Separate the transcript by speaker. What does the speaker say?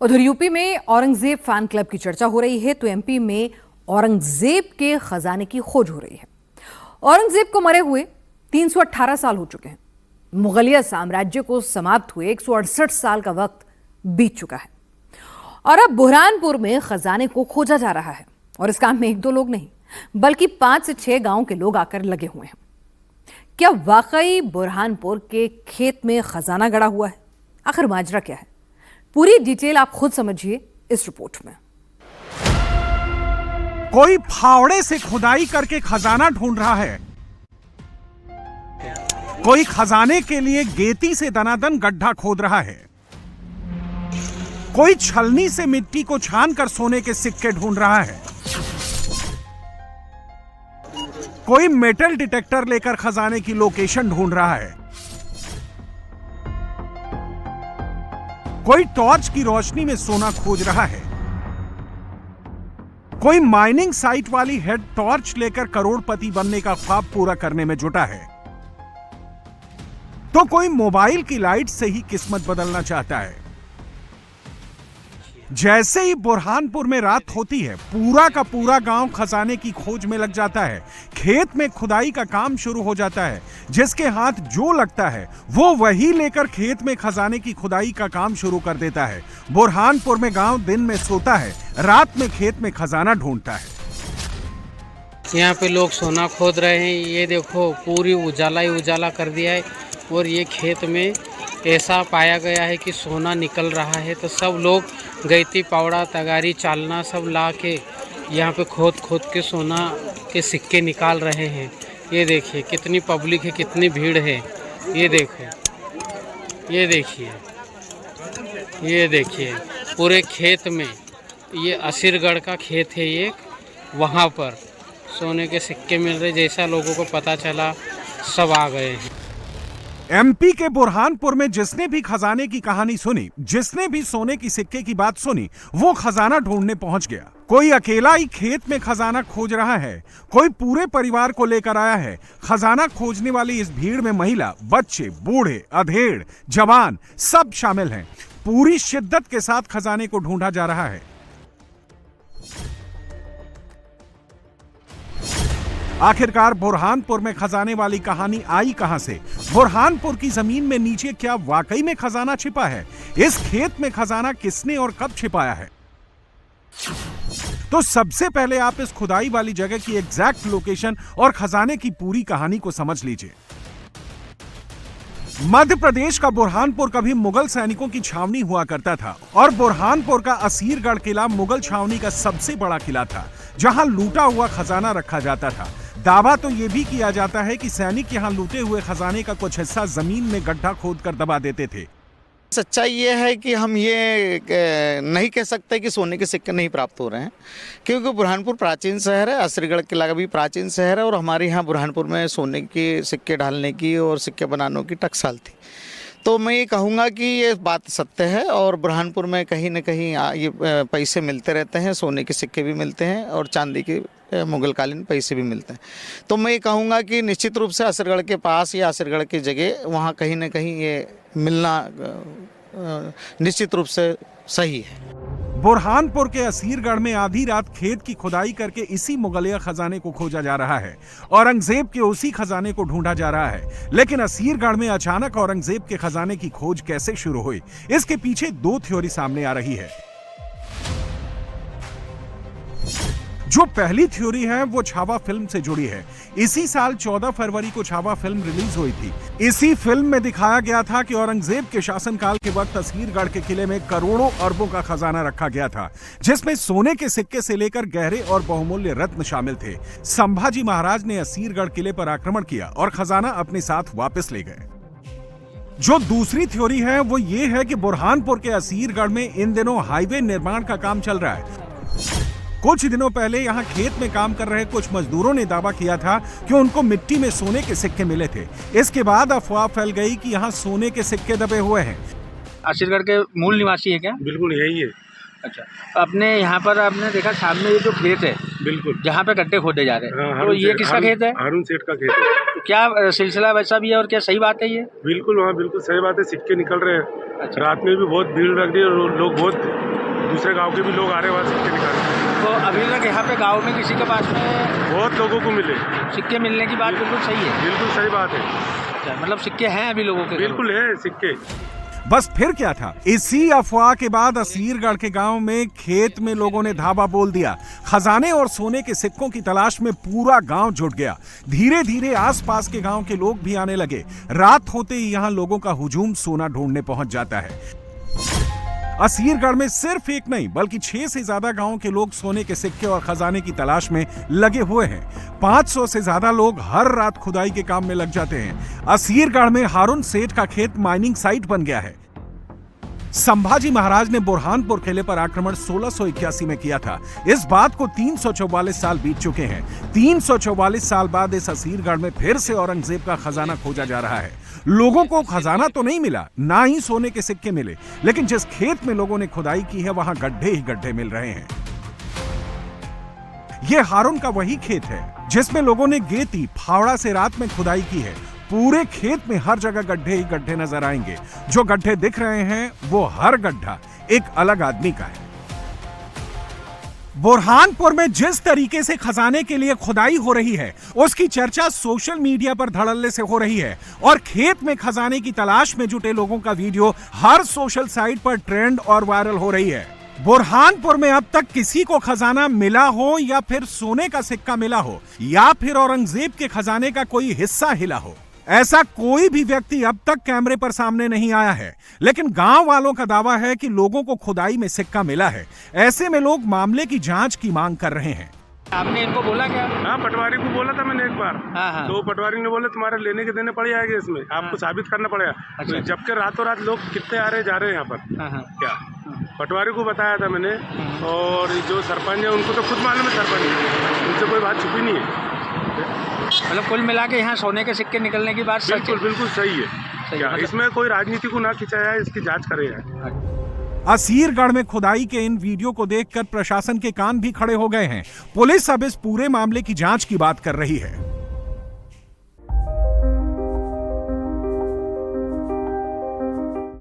Speaker 1: उधर यूपी में Aurangzeb fan club की चर्चा हो रही है तो एमपी में औरंगजेब के खजाने की खोज हो रही है। औरंगजेब को मरे हुए 318 साल हो चुके हैं। मुगलिया साम्राज्य को समाप्त हुए 168 साल का वक्त बीत चुका है और अब बुरहानपुर में खजाने को खोजा जा रहा है। और इस काम में एक दो लोग नहीं बल्कि 5 से 6 गांव के लोग आकर लगे हुए हैं। क्या वाकई बुरहानपुर के खेत में खजाना गड़ा हुआ है? आखिर माजरा क्या है? पूरी डिटेल आप खुद समझिए इस रिपोर्ट में।
Speaker 2: कोई फावड़े से खुदाई करके खजाना ढूंढ रहा है, कोई खजाने के लिए गेती से दनादन गड्ढा खोद रहा है, कोई छलनी से मिट्टी को छान कर सोने के सिक्के ढूंढ रहा है, कोई मेटल डिटेक्टर लेकर खजाने की लोकेशन ढूंढ रहा है, कोई टॉर्च की रोशनी में सोना खोज रहा है, कोई माइनिंग साइट वाली हेड टॉर्च लेकर करोड़पति बनने का ख्वाब पूरा करने में जुटा है, तो कोई मोबाइल की लाइट से ही किस्मत बदलना चाहता है। जैसे ही बुरहानपुर में रात होती है, पूरा का पूरा गांव खजाने की खोज में लग जाता है। खेत में खुदाई का काम शुरू हो जाता है। जिसके हाथ जो लगता है वो वही लेकर खेत में खजाने की खुदाई का काम शुरू कर देता है। बुरहानपुर में गांव दिन में सोता है, रात में खेत में खजाना ढूंढता है।
Speaker 3: यहाँ पे लोग सोना खोद रहे हैं। ये देखो पूरी उजाला ही उजाला कर दिया है और ये खेत में ऐसा पाया गया है कि सोना निकल रहा है। तो सब लोग गैती पावड़ा तगारी चालना सब ला के यहाँ पे खोद खोद के सोना के सिक्के निकाल रहे हैं। ये देखिए कितनी पब्लिक है, कितनी भीड़ है। ये देखो, ये देखिए, ये देखिए पूरे खेत में, ये असीरगढ़ का खेत है। ये वहाँ पर सोने के सिक्के मिल रहे। जैसा लोगों को पता चला सब आ गए हैं।
Speaker 2: एमपी के बुरहानपुर में जिसने भी खजाने की कहानी सुनी, जिसने भी सोने की सिक्के की बात सुनी, वो खजाना ढूंढने पहुंच गया। कोई अकेला ही खेत में खजाना खोज रहा है, कोई पूरे परिवार को लेकर आया है। खजाना खोजने वाली इस भीड़ में महिला, बच्चे, बूढ़े, अधेड़, जवान सब शामिल हैं। पूरी शिद्दत के साथ खजाने को ढूंढा जा रहा है। आखिरकार बुरहानपुर में खजाने वाली कहानी आई कहां से? बुरहानपुर की जमीन में नीचे क्या वाकई में खजाना छिपा है? इस खेत में खजाना किसने और कब छिपाया है? तो सबसे पहले आप इस खुदाई वाली जगह की एग्जैक्ट लोकेशन और खजाने की पूरी कहानी को समझ लीजिए। मध्य प्रदेश का बुरहानपुर कभी मुगल सैनिकों की छावनी हुआ करता था और बुरहानपुर का असीरगढ़ किला मुगल छावनी का सबसे बड़ा किला था, जहां लूटा हुआ खजाना रखा जाता था। दावा तो यह भी किया जाता है कि सैनिक यहां लूटे हुए खजाने का कुछ हिस्सा जमीन में गड्ढा खोदकर दबा देते थे।
Speaker 4: सच्चाई ये है कि हम ये नहीं कह सकते कि सोने के सिक्के नहीं प्राप्त हो रहे हैं, क्योंकि बुरहानपुर प्राचीन शहर है, असीरगढ़ किला भी प्राचीन शहर है और हमारे यहाँ बुरहानपुर में सोने के सिक्के ढालने की और सिक्के बनाने की टकसाल थी। तो मैं ये कहूँगा कि ये बात सत्य है और बुरहानपुर में कहीं न कहीं ये पैसे मिलते रहते हैं, सोने के सिक्के भी मिलते हैं और चांदी के मुगलकालीन पैसे भी मिलते हैं। तो मैं ये कहूँगा कि निश्चित रूप से असीरगढ़ के पास या असीरगढ़ की जगह वहाँ कहीं न कहीं ये मिलना निश्चित रूप से सही है।
Speaker 2: बुरहानपुर के असीरगढ़ में आधी रात खेत की खुदाई करके इसी मुगलिया खजाने को खोजा जा रहा है। औरंगजेब के उसी खजाने को ढूंढा जा रहा है। लेकिन असीरगढ़ में अचानक औरंगजेब के खजाने की खोज कैसे शुरू हुई? इसके पीछे दो थ्योरी सामने आ रही है। जो पहली थ्योरी है वो छावा फिल्म से जुड़ी है। इसी साल 14 फरवरी को छावा फिल्म रिलीज हुई थी। इसी फिल्म में दिखाया गया था कि औरंगजेब के शासनकाल के वक्त असीरगढ़ के किले में करोड़ों अरबों का खजाना रखा गया था, जिसमें सोने के सिक्के से लेकर गहरे और बहुमूल्य रत्न शामिल थे। संभाजी महाराज ने असीरगढ़ किले पर आक्रमण किया और खजाना अपने साथ वापस ले गए। जो दूसरी थ्योरी है वो ये है कि बुरहानपुर के असीरगढ़ में इन दिनों हाईवे निर्माण का काम चल रहा है। कुछ दिनों पहले यहाँ खेत में काम कर रहे कुछ मजदूरों ने दावा किया था कि उनको मिट्टी में सोने के सिक्के मिले थे। इसके बाद अफवाह फैल गई कि यहाँ सोने के सिक्के दबे हुए हैं।
Speaker 5: असीरगढ़ के मूल निवासी है क्या?
Speaker 6: बिल्कुल यही है।
Speaker 5: अच्छा, अपने यहाँ पर आपने देखा सामने ये जो खेत है,
Speaker 6: बिल्कुल जहाँ
Speaker 5: जहाँ पे गड्ढे खोदे जा रहे हैं,
Speaker 6: हाँ,
Speaker 5: तो ये किसका खेत है?
Speaker 6: हारून सेठ का खेत है।
Speaker 5: तो क्या सिलसिला वैसा भी है और क्या सही बात है ये?
Speaker 6: बिल्कुल वहाँ बिल्कुल सही बात है, सिक्के निकल रहे हैं।
Speaker 5: अच्छा।
Speaker 6: रात में भी बहुत भीड़ लग रही है और लोग बहुत दूसरे गांव के भी लोग आ रहे हैं वहाँ सिक्के निकालने।
Speaker 5: तो अभी तक यहाँ पे गांव में किसी के पास में
Speaker 6: बहुत लोगों को मिले।
Speaker 5: सिक्के मिलने की बात बिल्कुल सही है।
Speaker 6: बिल्कुल सही बात है।
Speaker 5: अच्छा, मतलब सिक्के हैं अभी लोगों के घरों में?
Speaker 6: बिल्कुल है सिक्के।
Speaker 2: बस फिर क्या था, इसी अफवाह के बाद असीरगढ़ के गांव में खेत में लोगों ने धावा बोल दिया। खजाने और सोने के सिक्कों की तलाश में पूरा गांव जुट गया। धीरे धीरे आसपास के गांव के लोग भी आने लगे। रात होते ही यहां लोगों का हुजूम सोना ढूंढने पहुंच जाता है। असीरगढ़ में सिर्फ एक नहीं बल्कि 6 से ज्यादा गांवों के लोग सोने के सिक्के और खजाने की तलाश में लगे हुए हैं। 500 से ज्यादा लोग हर रात खुदाई के काम में लग जाते हैं। असीरगढ़ में हारून सेठ का खेत माइनिंग साइट बन गया है। संभाजी महाराज ने बुरहानपुर किले पर आक्रमण 1681 में किया था। इस बात को 344 साल बीत चुके हैं। 344 साल बाद इस असीरगढ़ में फिर से औरंगजेब का खजाना खोजा जा रहा है। लोगों को खजाना तो नहीं मिला, ना ही सोने के सिक्के मिले, लेकिन जिस खेत में लोगों ने खुदाई की है वहां गड्ढे ही गड्ढे मिल रहे हैं। यह हारून का वही खेत है जिसमें लोगों ने गेती फावड़ा से रात में खुदाई की है। पूरे खेत में हर जगह गड्ढे ही गड्ढे नजर आएंगे। जो गड्ढे दिख रहे हैं वो हर गड्ढा एक अलग आदमी का है। बुरहानपुर में जिस तरीके से खजाने के लिए खुदाई हो रही है उसकी चर्चा सोशल मीडिया पर धड़ल्ले से हो रही है और खेत में खजाने की तलाश में जुटे लोगों का वीडियो हर सोशल साइट पर ट्रेंड और वायरल हो रही है। बुरहानपुर में अब तक किसी को खजाना मिला हो या फिर सोने का सिक्का मिला हो या फिर औरंगजेब के खजाने का कोई हिस्सा हिला हो, ऐसा कोई भी व्यक्ति अब तक कैमरे पर सामने नहीं आया है। लेकिन गांव वालों का दावा है कि लोगों को खुदाई में सिक्का मिला है। ऐसे में लोग मामले की जांच की मांग कर रहे हैं।
Speaker 5: आपने इनको बोला क्या?
Speaker 6: हाँ, पटवारी को बोला था मैंने एक बार।
Speaker 5: हाँ।
Speaker 6: तो पटवारी ने बोला तुम्हारे लेने के देने पड़ जाएंगे, इसमें आपको साबित करना पड़ेगा।
Speaker 5: अच्छा।
Speaker 6: जबकि रातों रात लोग कितने आ रहे जा रहे हैं यहाँ पर।
Speaker 5: हाँ।
Speaker 6: क्या पटवारी को बताया था मैंने, और जो सरपंच है उनको तो खुद मालूम है, सरपंच उनसे कोई बात छुपी नहीं है।
Speaker 5: मतलब कुल मिला के यहाँ सोने के सिक्के निकलने की बात
Speaker 6: बिल्कुल सही है। क्या इसमें कोई राजनीति को ना खिंचाया है, इसकी जांच करे है।
Speaker 2: असीरगढ़ में खुदाई के इन वीडियो को देखकर प्रशासन के कान भी खड़े हो गए हैं। पुलिस अब इस पूरे मामले की जांच की बात कर रही है।